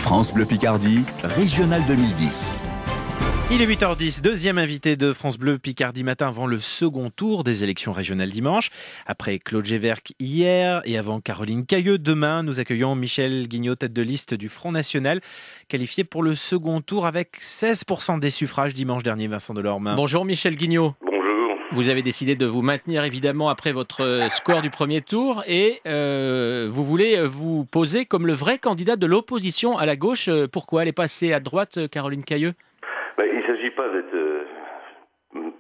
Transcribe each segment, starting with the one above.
France Bleu Picardie, Régional 2010. Il est 8h10, deuxième invité de France Bleu Picardie matin avant le second tour des élections régionales dimanche. Après Claude Géverck hier et avant Caroline Cayeux, demain nous accueillons Michel Guignot, tête de liste du Front National, qualifié pour le second tour avec 16% des suffrages dimanche dernier, Vincent Delorme. Bonjour Michel Guignot. Bonjour. Vous avez décidé de vous maintenir évidemment après votre score du premier tour et vous voulez vous poser comme le vrai candidat de l'opposition à la gauche. Pourquoi elle est passée à droite, Caroline Cayeux ? Il ne s'agit pas d'être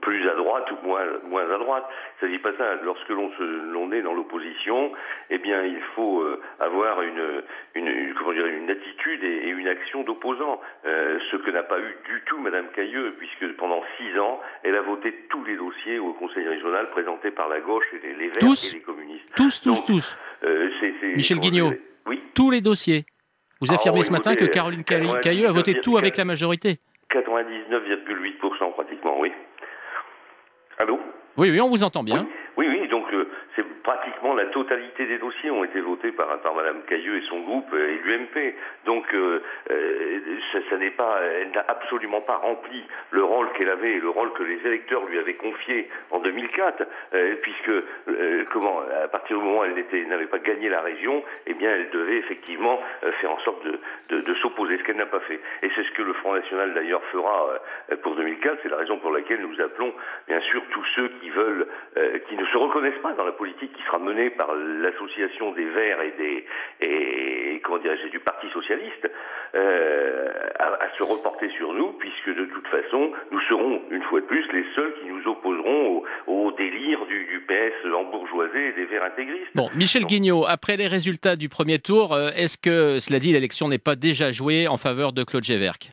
plus à droite ou moins à droite. Il ne s'agit pas de ça. Lorsque l'on est dans l'opposition, eh bien, il faut avoir une attitude et une action d'opposant. Ce que n'a pas eu du tout Madame Cayeux, puisque pendant 6 ans, elle a voté tous les dossiers au Conseil régional présentés par la gauche et les Verts et les communistes. Tous. Michel Guignot, oui. Tous les dossiers. Vous affirmez ce matin que Caroline Cayeux a voté tout avec la majorité. 99,8% pratiquement, oui. Allô ? Oui, on vous entend bien. Oui, donc c'est pratiquement la totalité des dossiers ont été votés par Madame Cayeux et son groupe et l'UMP. Donc elle n'a absolument pas rempli le rôle qu'elle avait et le rôle que les électeurs lui avaient confié en 2004, puisque à partir du moment où elle n'avait pas gagné la région, eh bien elle devait effectivement faire en sorte de s'opposer, ce qu'elle n'a pas fait. Et c'est ce que le Front National d'ailleurs fera pour 2004. C'est la raison pour laquelle nous appelons bien sûr tous ceux qui veulent, qui ne se reconnaissent pas dans la politique qui sera menée par l'association des Verts et du Parti Socialiste à se reporter sur nous, puisque de toute façon nous serons une fois de plus les seuls qui nous opposeront au délire du PS embourgeoisé et des Verts intégristes. Bon, Michel Guignot, après les résultats du premier tour, est-ce que, cela dit, l'élection n'est pas déjà jouée en faveur de Claude Géverck ?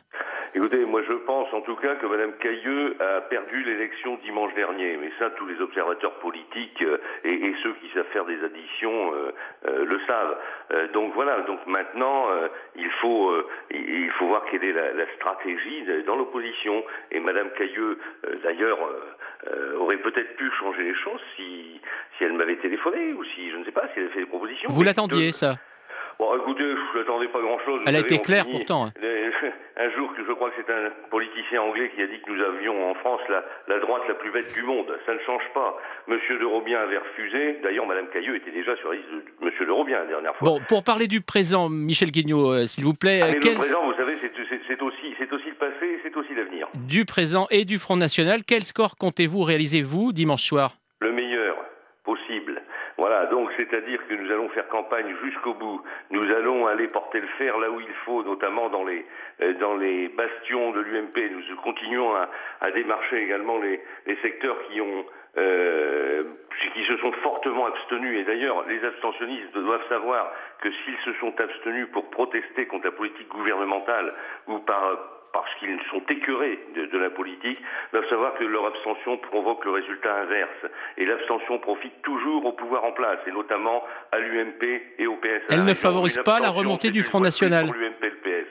Écoutez, moi je pense en tout cas que Madame Cayeux a perdu l'élection dimanche dernier, mais ça tous les observateurs politiques et ceux qui savent faire des additions le savent. Donc voilà, donc maintenant il faut voir quelle est la stratégie dans l'opposition. Et Madame Cayeux d'ailleurs aurait peut-être pu changer les choses si elle m'avait téléphoné ou si je ne sais pas si elle avait fait des propositions. Vous l'attendiez ça ? Bon, écoutez, je n'attendais pas grand-chose. Elle a été claire pourtant. Un jour, je crois que c'est un politicien anglais qui a dit que nous avions en France la droite la plus bête du monde. Ça ne change pas. Monsieur de Robien avait refusé. D'ailleurs, Madame Cayeux était déjà sur la liste de Monsieur de Robien la dernière fois. Bon, pour parler du présent, Michel Guignot, s'il vous plaît. Le présent, vous savez, c'est aussi le passé, c'est aussi l'avenir. Du présent et du Front National, quel score comptez-vous réaliser, vous, dimanche soir ? Le meilleur possible. Voilà, donc c'est-à-dire que nous allons faire campagne jusqu'au bout. Nous allons aller porter le fer là où il faut, notamment dans les bastions de l'UMP. Nous continuons à démarcher également les secteurs qui se sont fortement abstenus. Et d'ailleurs, les abstentionnistes doivent savoir que s'ils se sont abstenus pour protester contre la politique gouvernementale ou parce qu'ils sont écœurés de la politique, doivent savoir que leur abstention provoque le résultat inverse. Et l'abstention profite toujours au pouvoir en place, et notamment à l'UMP et au PS. Elle ne favorise pas la remontée du Front National.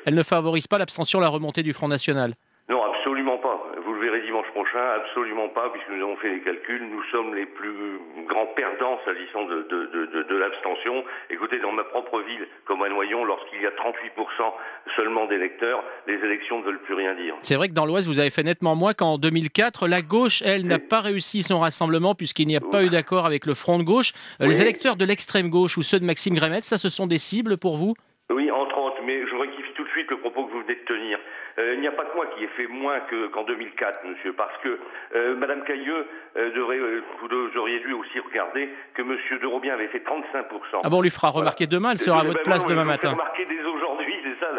Elle ne favorise pas l'abstention, la remontée du Front National. Non, absolument pas. Vous le verrez dimanche prochain, absolument pas, puisque nous avons fait les calculs. Nous sommes les plus grands perdants s'agissant de l'abstention. Écoutez, dans ma propre ville, comme à Noyon, lorsqu'il y a 38% seulement d'électeurs, les élections ne veulent plus rien dire. C'est vrai que dans l'Oise, vous avez fait nettement moins qu'en 2004. La gauche, elle, n'a pas réussi son rassemblement puisqu'il n'y a pas eu d'accord avec le Front de gauche. Les électeurs de l'extrême gauche ou ceux de Maxime Grémetz, ça, ce sont des cibles pour vous ? Oui, entre autres, mais je rectifie tout de suite le propos que vous venez de tenir. Il n'y a pas que moi qui ai fait moins qu'en 2004, monsieur, parce que Madame Cayeux vous auriez dû aussi regarder que monsieur de Robien avait fait 35%. Ah bon, on lui fera remarquer demain, elle sera à votre place demain matin. Remarquer dès aujourd'hui, c'est ça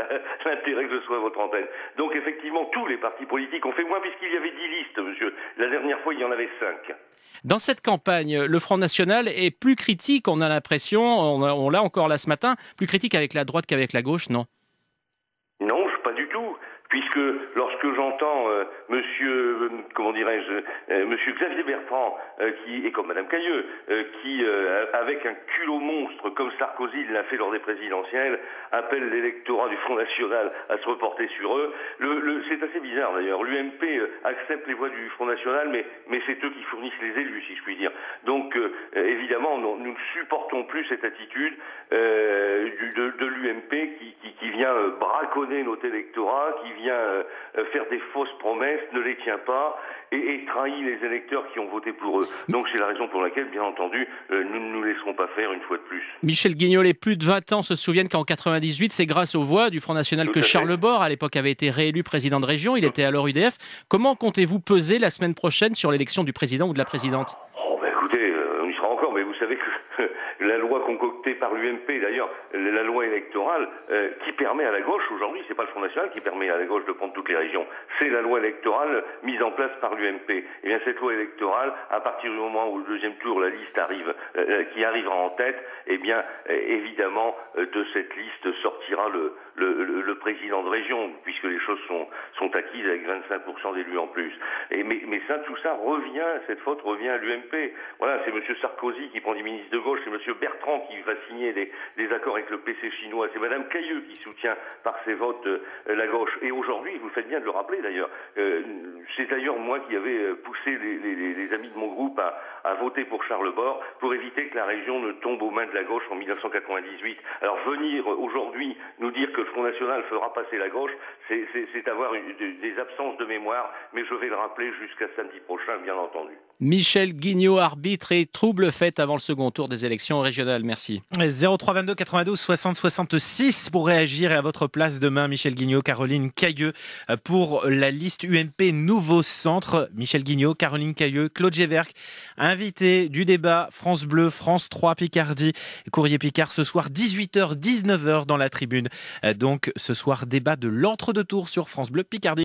l'intérêt que je sois à votre antenne. Donc effectivement, tous les partis politiques ont fait moins puisqu'il y avait 10 listes, monsieur. La dernière fois, il y en avait 5. Dans cette campagne, le Front National est plus critique, on a l'impression, on l'a encore là ce matin, plus critique avec la droite qu'avec la gauche, non ? Non, pas du tout. puisque lorsque j'entends monsieur Xavier Bertrand et comme madame Cayeux qui avec un culot monstre comme Sarkozy l'a fait lors des présidentielles appelle l'électorat du Front National à se reporter sur eux, c'est assez bizarre d'ailleurs. L'UMP accepte les voix du Front National, mais c'est eux qui fournissent les élus, si je puis dire. Donc évidemment nous ne supportons plus cette attitude de l'UMP qui vient braconner notre électorat, qui vient faire des fausses promesses, ne les tient pas et trahit les électeurs qui ont voté pour eux. Donc c'est la raison pour laquelle, bien entendu, nous ne nous laisserons pas faire une fois de plus. Michel Guignot, les plus de 20 ans se souviennent qu'en 98, c'est grâce aux voix du Front National que Charles Borre, à l'époque, avait été réélu président de région. Il était alors UDF. Comment comptez-vous peser la semaine prochaine sur l'élection du président ou de la présidente ? Écoutez, on y sera encore, mais vous savez que la loi concoctée par l'UMP, d'ailleurs, la loi électorale, qui permet à la gauche, aujourd'hui, c'est pas le Front National qui permet à la gauche de prendre toutes les régions, c'est la loi électorale mise en place par l'UMP. Et bien cette loi électorale, à partir du moment où le deuxième tour, la liste arrive, qui arrivera en tête, eh bien, évidemment, de cette liste sortira le président de région, puisque les choses sont acquises avec 25% d'élus en plus. Mais ça, tout ça cette faute revient à l'UMP. Voilà, c'est M. Sarkozy qui prend des ministres de gauche, c'est M. Bertrand qui va signer des accords avec le PC chinois, c'est Mme Cayeux qui soutient par ses votes la gauche. Et aujourd'hui, vous faites bien de le rappeler d'ailleurs, c'est d'ailleurs moi qui avais poussé les amis de mon groupe à voter pour Charles Borre pour éviter que la région ne tombe aux mains de la gauche en 1998. Alors venir aujourd'hui nous dire que le Front National fera passer la gauche, c'est avoir des absences de mémoire, mais je vais le rappeler jusqu'à samedi prochain, bien entendu. Michel Guignot, arbitre et trouble fête avant le second tour des élections régionales. Merci. 03 22 92 60 66 pour réagir et à votre place demain, Michel Guignot, Caroline Cayeux pour la liste UMP Nouveau Centre. Michel Guignot, Caroline Cayeux, Claude Géverck, invité du débat France Bleu, France 3 Picardie, Courrier Picard ce soir 18h, 19h dans la tribune. Donc ce soir, débat de l'entre-deux-tours sur France Bleu Picardie.